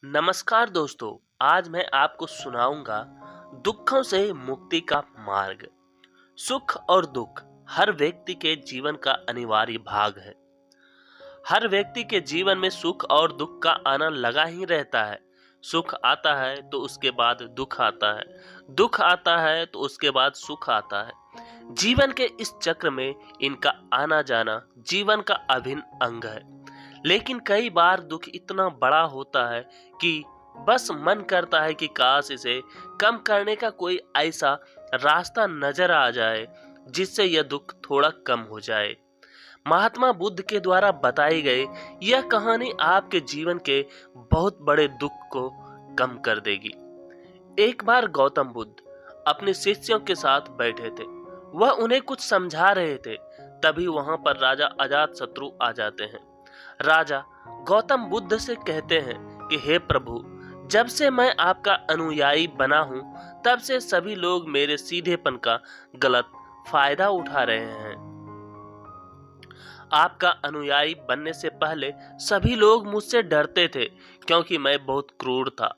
नमस्कार दोस्तों। आज मैं आपको सुनाऊंगा दुखों से मुक्ति का मार्ग। सुख और दुख हर व्यक्ति के जीवन का अनिवार्य भाग है। हर व्यक्ति के जीवन में सुख और दुख का आना लगा ही रहता है। सुख आता है तो उसके बाद दुख आता है, दुख आता है तो उसके बाद सुख आता है। जीवन के इस चक्र में इनका आना जाना जीवन का अभिन्न अंग है। लेकिन कई बार दुख इतना बड़ा होता है कि बस मन करता है कि काश इसे कम करने का कोई ऐसा रास्ता नजर आ जाए जिससे यह दुख थोड़ा कम हो जाए। महात्मा बुद्ध के द्वारा बताई गई यह कहानी आपके जीवन के बहुत बड़े दुख को कम कर देगी। एक बार गौतम बुद्ध अपने शिष्यों के साथ बैठे थे। वह उन्हें कुछ समझा रहे थे। तभी वहां पर राजा अजातशत्रु आ जाते हैं। राजा गौतम बुद्ध से कहते हैं कि हे प्रभु, जब से मैं आपका अनुयायी बना हूं तब से सभी लोग मेरे सीधेपन का गलत फायदा उठा रहे हैं। आपका अनुयायी बनने से पहले सभी लोग मुझसे डरते थे क्योंकि मैं बहुत क्रूर था,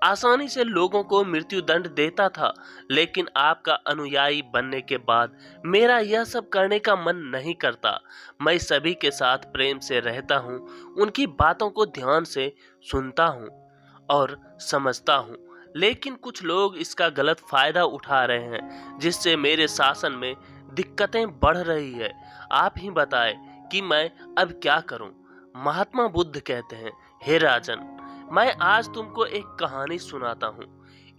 आसानी से लोगों को मृत्यु दंड देता था। लेकिन आपका अनुयायी बनने के बाद मेरा यह सब करने का मन नहीं करता। मैं सभी के साथ प्रेम से रहता हूँ, उनकी बातों को ध्यान से सुनता हूँ और समझता हूँ। लेकिन कुछ लोग इसका गलत फायदा उठा रहे हैं जिससे मेरे शासन में दिक्कतें बढ़ रही है। आप ही बताएं कि मैं अब क्या करूं। महात्मा बुद्ध कहते हैं, हे राजन, मैं आज तुमको एक कहानी सुनाता हूँ।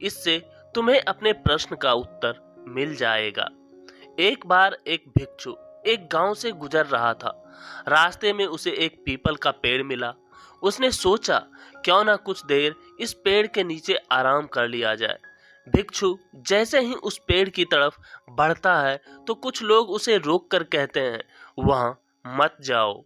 इससे तुम्हें अपने प्रश्न का उत्तर मिल जाएगा। एक बार एक भिक्षु एक गांव से गुजर रहा था। रास्ते में उसे एक पीपल का पेड़ मिला। उसने सोचा क्यों ना कुछ देर इस पेड़ के नीचे आराम कर लिया जाए। भिक्षु जैसे ही उस पेड़ की तरफ बढ़ता है तो कुछ लोग उसे रोक कर कहते हैं, वहां मत जाओ,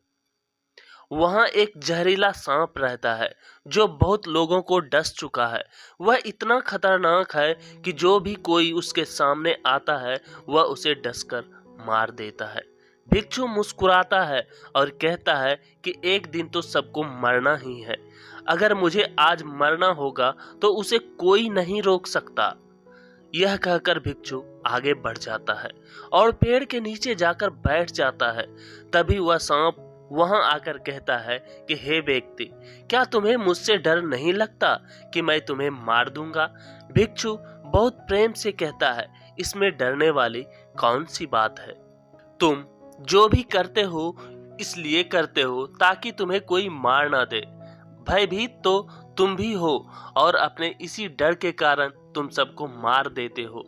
वहां एक जहरीला सांप रहता है जो बहुत लोगों को डस चुका है। वह इतना खतरनाक है कि जो भी कोई उसके सामने आता है वह उसे डसकर मार देता है। भिक्षु मुस्कुराता है और कहता है कि एक दिन तो सबको मरना ही है। अगर मुझे आज मरना होगा तो उसे कोई नहीं रोक सकता। यह कहकर भिक्षु आगे बढ़ जाता है और पेड़ के नीचे जाकर बैठ जाता है। तभी वह सांप वहां आकर कहता है कि हे व्यक्ति, क्या तुम्हें मुझसे डर नहीं लगता कि मैं तुम्हें मार दूंगा? भिक्षु बहुत प्रेम से कहता है, इसमें डरने वाली कौन सी बात है? तुम जो भी करते हो इसलिए करते हो ताकि तुम्हें कोई मार ना दे। भयभीत तो तुम भी हो और अपने इसी डर के कारण तुम सबको मार देते हो।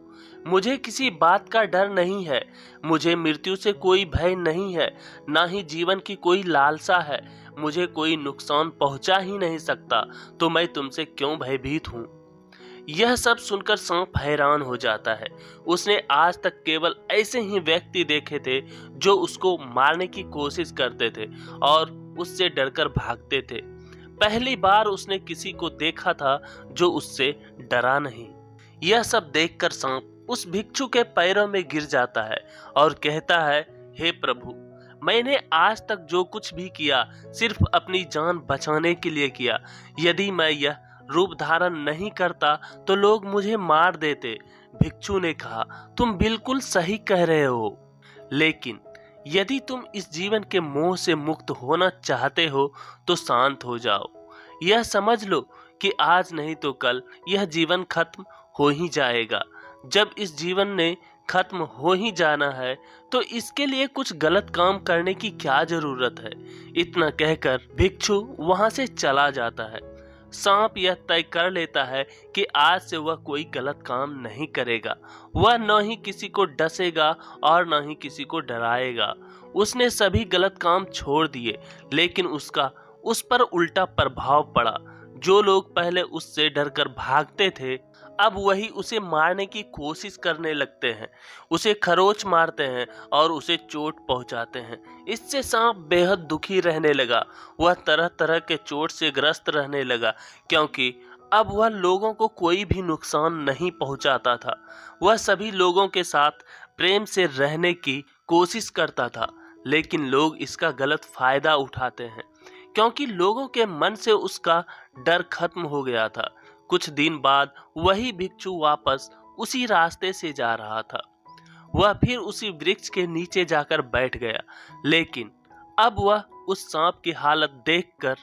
मुझे किसी बात का डर नहीं है। मुझे मृत्यु से कोई भय नहीं है, ना ही जीवन की कोई लालसा है। मुझे कोई नुकसान पहुंचा ही नहीं सकता, तो मैं तुमसे क्यों भयभीत हूँ? यह सब सुनकर सांप हैरान हो जाता है। उसने आज तक केवल ऐसे ही व्यक्ति देखे थे जो उसको मारने की कोशिश करते थे और उससे डरकर भागते थे। पहली बार उसने किसी को देखा था जो उससे डरा नहीं। यह सब देखकर सांप उस भिक्षु के पैरों में गिर जाता है और कहता है, हे प्रभु, मैंने आज तक जो कुछ भी किया सिर्फ अपनी जान बचाने के लिए किया। यदि मैं यह रूप धारण नहीं करता तो लोग मुझे मार देते। भिक्षु ने कहा, तुम बिल्कुल सही कह रहे हो, लेकिन यदि तुम इस जीवन के मोह से मुक्त होना चाहते हो तो शांत हो जाओ। यह समझ लो कि आज नहीं तो कल यह जीवन खत्म हो ही जाएगा। जब इस जीवन ने खत्म हो ही जाना है तो इसके लिए कुछ गलत काम करने की क्या जरूरत है? इतना कहकर भिक्षु वहां से चला जाता है। सांप यह तय कर लेता है कि आज से वह कोई गलत काम नहीं करेगा। वह न ही किसी को डसेगा और न ही किसी को डराएगा। उसने सभी गलत काम छोड़ दिए, लेकिन उसका उस पर उल्टा प्रभाव पड़ा। जो लोग पहले उससे डरकर भागते थे अब वही उसे मारने की कोशिश करने लगते हैं, उसे खरोच मारते हैं और उसे चोट पहुंचाते हैं। इससे सांप बेहद दुखी रहने लगा। वह तरह तरह के चोट से ग्रस्त रहने लगा क्योंकि अब वह लोगों को कोई भी नुकसान नहीं पहुंचाता था। वह सभी लोगों के साथ प्रेम से रहने की कोशिश करता था, लेकिन लोग इसका गलत फायदा उठाते हैं। क्योंकि लोगों के मन से उसका डर खत्म हो गया था। कुछ दिन बाद वही भिक्षु वापस उसी रास्ते से जा रहा था। वह फिर उसी वृक्ष के नीचे जाकर बैठ गया, लेकिन अब वह उस सांप की हालत देखकर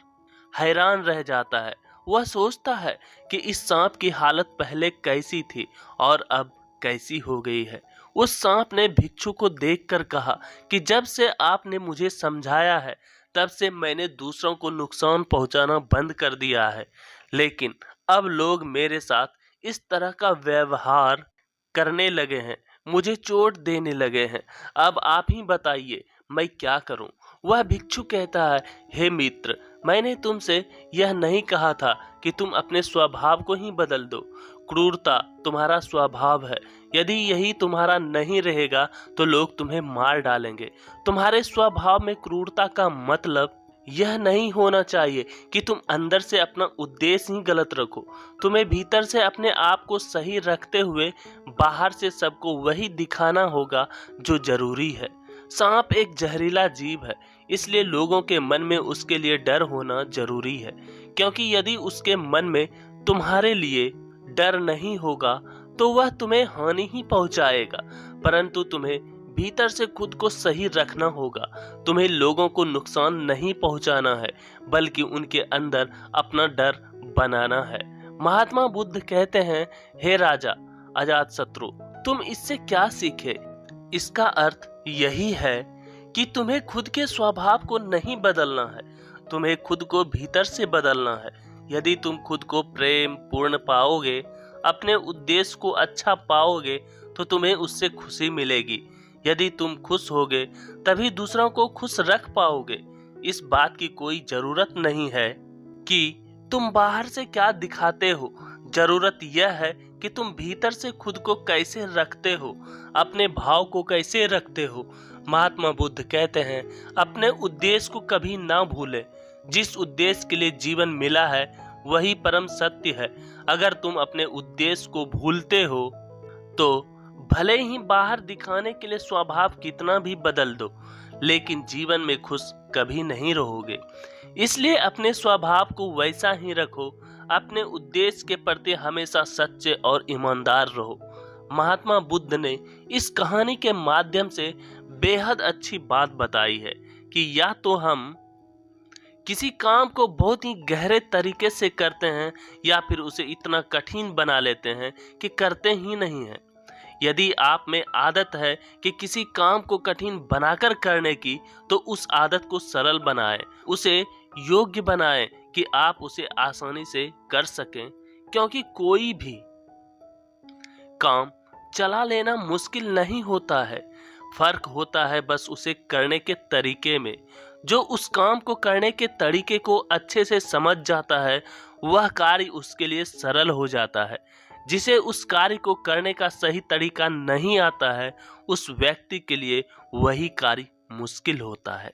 हैरान रह जाता है। वह सोचता है कि इस सांप की हालत पहले कैसी थी और अब कैसी हो गई है। उस सांप ने भिक्षु को देखकर कहा कि जब से आपने मुझे समझाया है, तब से मैंने दूसरों को नुकसान पहुंचाना बंद कर दिया है, लेकिन अब लोग मेरे साथ इस तरह का व्यवहार करने लगे हैं, मुझे चोट देने लगे हैं। अब आप ही बताइए मैं क्या करूं? वह भिक्षु कहता है, हे मित्र, मैंने तुमसे यह नहीं कहा था कि तुम अपने स्वभाव को ही बदल दो। क्रूरता तुम्हारा स्वभाव है। यदि यही तुम्हारा नहीं रहेगा तो लोग तुम्हें मार डालेंगे। तुम्हारे स्वभाव में क्रूरता का मतलब यह नहीं होना चाहिए कि तुम अंदर से अपना उद्देश्य ही गलत रखो। तुम्हें भीतर से अपने आप को सही रखते हुए बाहर से सबको वही दिखाना होगा जो जरूरी है। सांप एक जहरीला जीव है, इसलिए लोगों के मन में उसके लिए डर होना जरूरी है, क्योंकि यदि उसके मन में तुम्हारे लिए डर नहीं होगा तो वह तुम्हें हानि ही पहुंचाएगा। परंतु तुम्हें भीतर से खुद को सही रखना होगा। तुम्हें लोगों को नुकसान नहीं पहुंचाना है, बल्कि उनके अंदर अपना डर बनाना है। महात्मा बुद्ध कहते हैं, हे राजा अजातशत्रु, तुम इससे क्या सीखे? इसका अर्थ यही है कि तुम्हें खुद के स्वभाव को नहीं बदलना है, तुम्हें खुद को भीतर से बदलना है। यदि तुम खुद को प्रेम पूर्ण पाओगे, अपने उद्देश्य को अच्छा पाओगे, तो तुम्हें उससे खुशी मिलेगी। यदि तुम खुश होगे तभी दूसरों को खुश रख पाओगे। इस बात की कोई जरूरत नहीं है कि तुम बाहर से क्या दिखाते हो, जरूरत यह है कि तुम भीतर से खुद को कैसे रखते हो, अपने भाव को कैसे रखते हो। महात्मा बुद्ध कहते हैं, अपने उद्देश्य को कभी ना भूलें। जिस उद्देश्य के लिए जीवन मिला है वही परम सत्य है। अगर तुम अपने उद्देश्य को भूलते हो तो भले ही बाहर दिखाने के लिए स्वभाव कितना भी बदल दो, लेकिन जीवन में खुश कभी नहीं रहोगे। इसलिए अपने स्वभाव को वैसा ही रखो, अपने उद्देश्य के प्रति हमेशा सच्चे और ईमानदार रहो। महात्मा बुद्ध ने इस कहानी के माध्यम से बेहद अच्छी बात बताई है कि या तो हम किसी काम को बहुत ही गहरे तरीके से करते हैं या फिर उसे इतना कठिन बना लेते हैं कि करते ही नहीं हैं। यदि आप में आदत है कि किसी काम को कठिन बनाकर करने की, तो उस आदत को सरल बनाएं, उसे योग्य बनाएं कि आप उसे आसानी से कर सकें, क्योंकि कोई भी काम चला लेना मुश्किल नहीं होता है। फर्क होता है बस उसे करने के तरीके में। जो उस काम को करने के तरीके को अच्छे से समझ जाता है, वह कार्य उसके लिए सरल हो जाता है। जिसे उस कार्य को करने का सही तरीका नहीं आता है, उस व्यक्ति के लिए वही कार्य मुश्किल होता है।